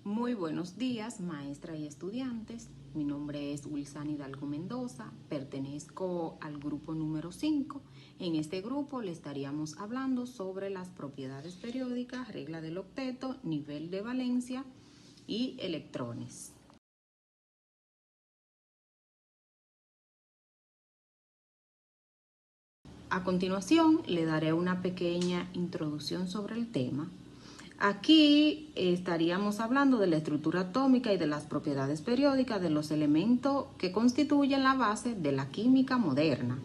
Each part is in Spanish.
Muy buenos días, maestra y estudiantes. Mi nombre es Wilsani Hidalgo Mendoza, pertenezco al grupo número 5. En este grupo le estaríamos hablando sobre las propiedades periódicas, regla del octeto, nivel de valencia y electrones. A continuación, le daré una pequeña introducción sobre el tema. Aquí estaríamos hablando de la estructura atómica y de las propiedades periódicas de los elementos que constituyen la base de la química moderna.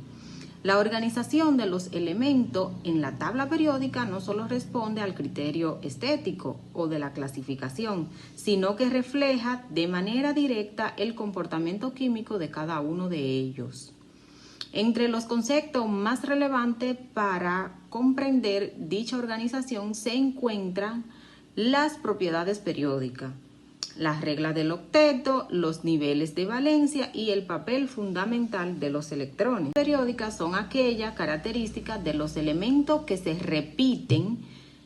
La organización de los elementos en la tabla periódica no solo responde al criterio estético o de la clasificación, sino que refleja de manera directa el comportamiento químico de cada uno de ellos. Entre los conceptos más relevantes para comprender dicha organización se encuentran las propiedades periódicas, las reglas del octeto, los niveles de valencia y el papel fundamental de los electrones. Las periódicas son aquellas características de los elementos que se repiten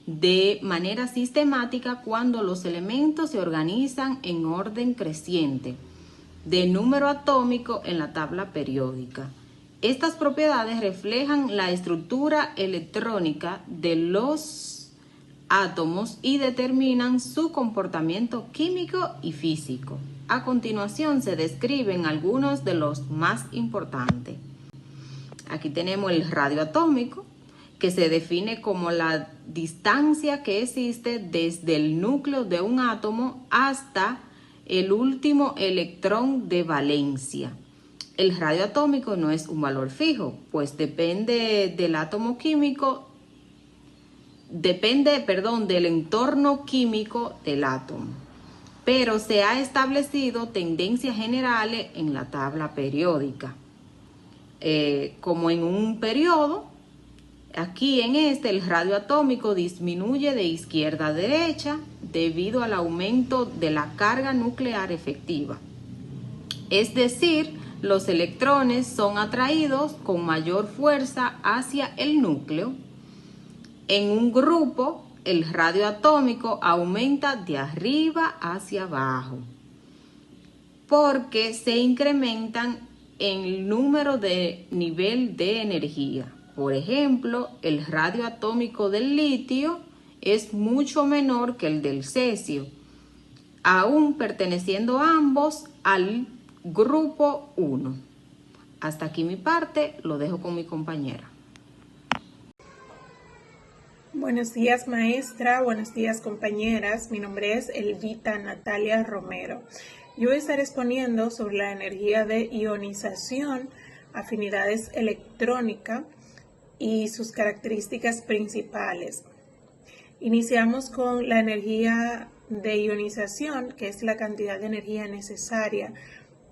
de manera sistemática cuando los elementos se organizan en orden creciente de número atómico en la tabla periódica. Estas propiedades reflejan la estructura electrónica de los átomos y determinan su comportamiento químico y físico. A continuación se describen algunos de los más importantes. Aquí tenemos el radio atómico, que se define como la distancia que existe desde el núcleo de un átomo hasta el último electrón de valencia. El radio atómico no es un valor fijo, pues depende del entorno químico del átomo. Pero se ha establecido tendencias generales en la tabla periódica. Como en un periodo, aquí en el radio atómico disminuye de izquierda a derecha debido al aumento de la carga nuclear efectiva. Es decir, los electrones son atraídos con mayor fuerza hacia el núcleo. En un grupo, el radio atómico aumenta de arriba hacia abajo porque se incrementan en el número de nivel de energía. Por ejemplo, el radio atómico del litio es mucho menor que el del cesio, aún perteneciendo ambos al Grupo 1. Hasta aquí mi parte, lo dejo con mi compañera. Buenos días, maestra. Buenos días, compañeras. Mi nombre es Elvita Natalia Romero. Yo voy a estar exponiendo sobre la energía de ionización, afinidades electrónicas y sus características principales. Iniciamos con la energía de ionización, que es la cantidad de energía necesaria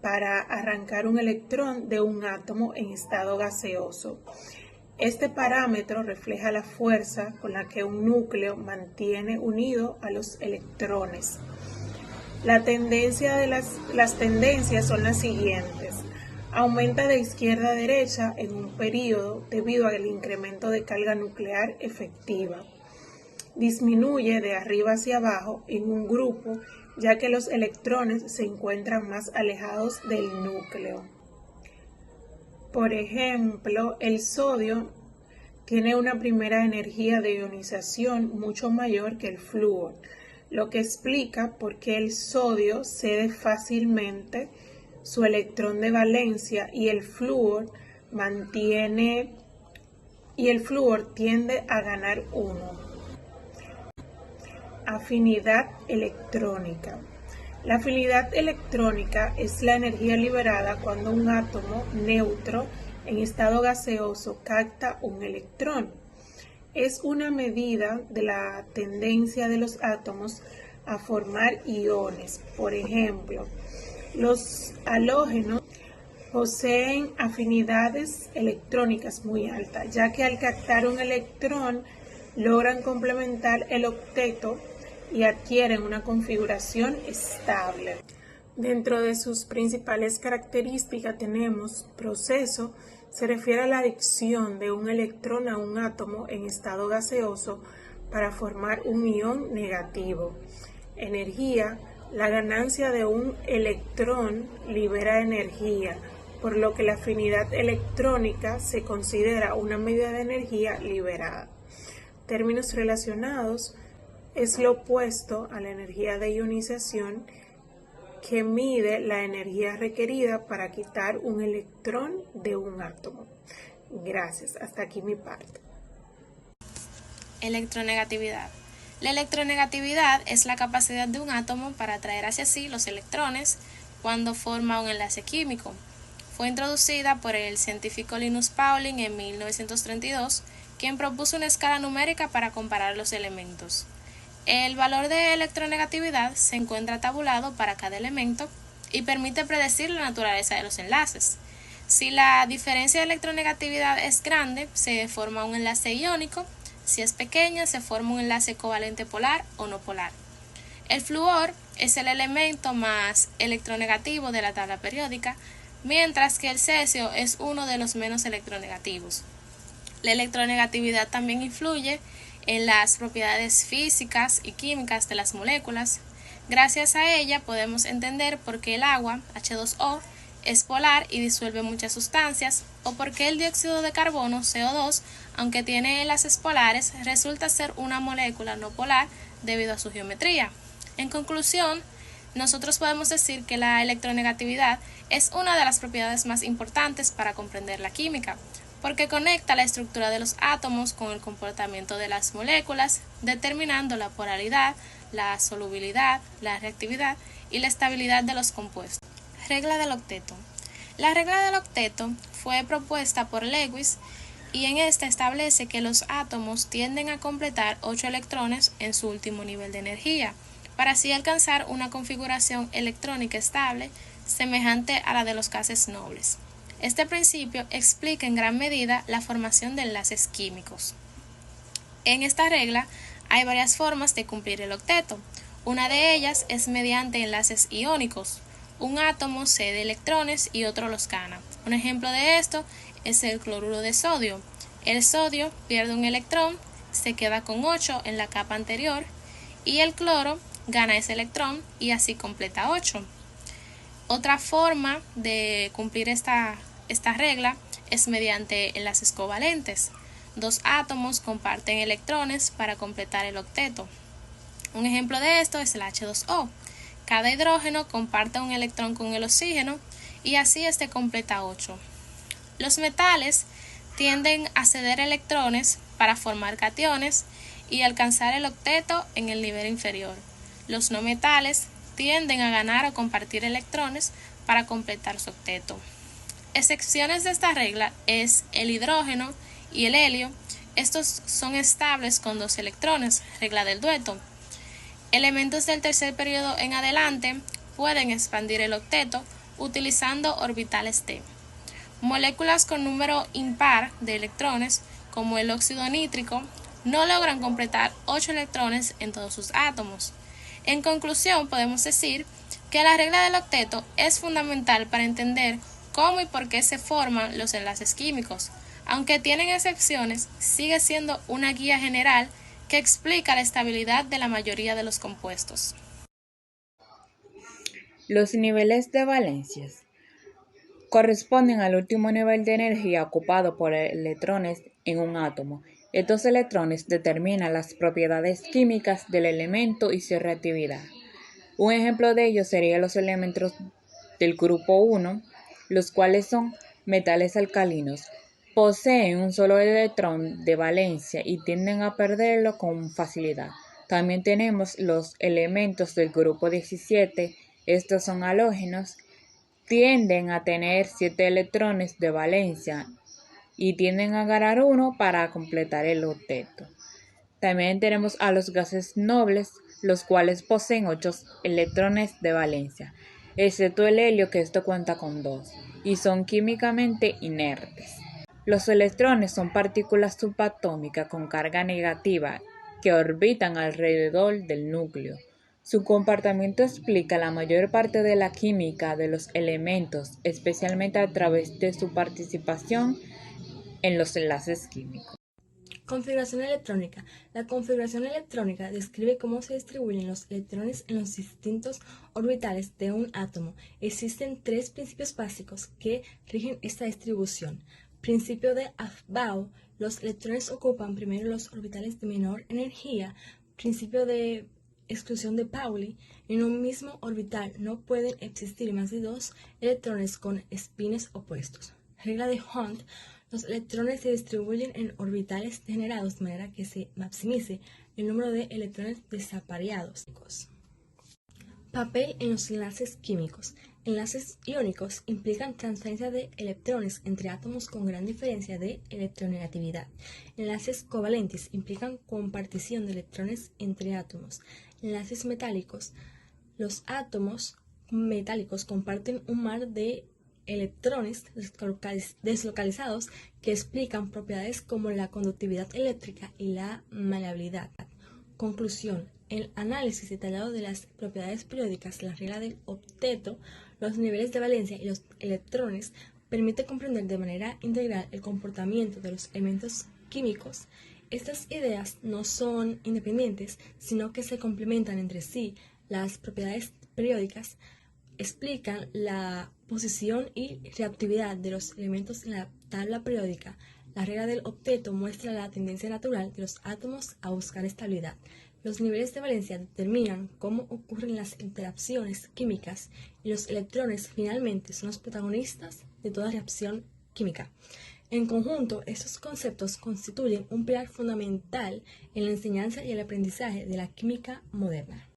para arrancar un electrón de un átomo en estado gaseoso. Este parámetro refleja la fuerza con la que un núcleo mantiene unido a los electrones. Las tendencias son las siguientes. Aumenta de izquierda a derecha en un periodo debido al incremento de carga nuclear efectiva. Disminuye de arriba hacia abajo en un grupo, ya que los electrones se encuentran más alejados del núcleo. Por ejemplo, el sodio tiene una primera energía de ionización mucho mayor que el flúor, lo que explica por qué el sodio cede fácilmente su electrón de valencia y el flúor tiende a ganar uno. Afinidad electrónica. La afinidad electrónica es la energía liberada cuando un átomo neutro en estado gaseoso capta un electrón. Es una medida de la tendencia de los átomos a formar iones. Por ejemplo, los halógenos poseen afinidades electrónicas muy altas, ya que al captar un electrón logran complementar el octeto y adquieren una configuración estable. Dentro de sus principales características tenemos proceso, se refiere a la adición de un electrón a un átomo en estado gaseoso para formar un ion negativo. Energía La ganancia de un electrón libera energía, por lo que la afinidad electrónica se considera una medida de energía liberada. Términos relacionados: es lo opuesto a la energía de ionización, que mide la energía requerida para quitar un electrón de un átomo. Gracias, hasta aquí mi parte. Electronegatividad. La electronegatividad es la capacidad de un átomo para atraer hacia sí los electrones cuando forma un enlace químico. Fue introducida por el científico Linus Pauling en 1932, quien propuso una escala numérica para comparar los elementos. El valor de electronegatividad se encuentra tabulado para cada elemento y permite predecir la naturaleza de los enlaces. Si la diferencia de electronegatividad es grande, se forma un enlace iónico. Si es pequeña, se forma un enlace covalente polar o no polar. El flúor es el elemento más electronegativo de la tabla periódica, mientras que el cesio es uno de los menos electronegativos. La electronegatividad también influye en las propiedades físicas y químicas de las moléculas. Gracias a ella podemos entender por qué el agua, H2O, es polar y disuelve muchas sustancias, o por qué el dióxido de carbono, CO2, aunque tiene enlaces polares, resulta ser una molécula no polar debido a su geometría. En conclusión, nosotros podemos decir que la electronegatividad es una de las propiedades más importantes para comprender la química, porque conecta la estructura de los átomos con el comportamiento de las moléculas, determinando la polaridad, la solubilidad, la reactividad y la estabilidad de los compuestos. Regla del octeto. La regla del octeto fue propuesta por Lewis y en esta establece que los átomos tienden a completar 8 electrones en su último nivel de energía, para así alcanzar una configuración electrónica estable semejante a la de los gases nobles. Este principio explica en gran medida la formación de enlaces químicos. En esta regla hay varias formas de cumplir el octeto. Una de ellas es mediante enlaces iónicos. Un átomo cede electrones y otro los gana. Un ejemplo de esto es el cloruro de sodio. El sodio pierde un electrón, se queda con 8 en la capa anterior y el cloro gana ese electrón y así completa 8. Otra forma de cumplir esta regla es mediante enlaces covalentes. Dos átomos comparten electrones para completar el octeto. Un ejemplo de esto es el H2O. Cada hidrógeno comparte un electrón con el oxígeno y así este completa 8. Los metales tienden a ceder electrones para formar cationes y alcanzar el octeto en el nivel inferior. Los no metales tienden a ganar o compartir electrones para completar su octeto. Excepciones de esta regla es el hidrógeno y el helio. Estos son estables con 2 electrones, regla del dueto. Elementos del tercer periodo en adelante pueden expandir el octeto utilizando orbitales T. Moléculas con número impar de electrones, como el óxido nítrico, no logran completar 8 electrones en todos sus átomos. En conclusión, podemos decir que la regla del octeto es fundamental para entender cómo y por qué se forman los enlaces químicos. Aunque tienen excepciones, sigue siendo una guía general que explica la estabilidad de la mayoría de los compuestos. Los niveles de valencias corresponden al último nivel de energía ocupado por electrones en un átomo. Estos electrones determinan las propiedades químicas del elemento y su reactividad. Un ejemplo de ello serían los elementos del grupo 1, los cuales son metales alcalinos. Poseen un solo electrón de valencia y tienden a perderlo con facilidad. También tenemos los elementos del grupo 17, estos son halógenos, tienden a tener 7 electrones de valencia y tienden a ganar uno para completar el octeto. También tenemos a los gases nobles, los cuales poseen 8 electrones de valencia, excepto el helio, que esto cuenta con 2, y son químicamente inertes. Los electrones son partículas subatómicas con carga negativa que orbitan alrededor del núcleo. Su comportamiento explica la mayor parte de la química de los elementos, especialmente a través de su participación en los enlaces químicos. Configuración electrónica. La configuración electrónica describe cómo se distribuyen los electrones en los distintos orbitales de un átomo. Existen tres principios básicos que rigen esta distribución. Principio de Aufbau. Los electrones ocupan primero los orbitales de menor energía. Principio de exclusión de Pauli. En un mismo orbital no pueden existir más de dos electrones con espines opuestos. Regla de Hund. Los electrones se distribuyen en orbitales degenerados de manera que se maximice el número de electrones desapareados. Papel en los enlaces químicos. Enlaces iónicos implican transferencia de electrones entre átomos con gran diferencia de electronegatividad. Enlaces covalentes implican compartición de electrones entre átomos. Enlaces metálicos. Los átomos metálicos comparten un mar de electrones deslocalizados que explican propiedades como la conductividad eléctrica y la maleabilidad. Conclusión. El análisis detallado de las propiedades periódicas, la regla del octeto, los niveles de valencia y los electrones permite comprender de manera integral el comportamiento de los elementos químicos. Estas ideas no son independientes, sino que se complementan entre sí. Las propiedades periódicas explican la posición y reactividad de los elementos en la tabla periódica. La regla del octeto muestra la tendencia natural de los átomos a buscar estabilidad. Los niveles de valencia determinan cómo ocurren las interacciones químicas y los electrones finalmente son los protagonistas de toda reacción química. En conjunto, estos conceptos constituyen un pilar fundamental en la enseñanza y el aprendizaje de la química moderna.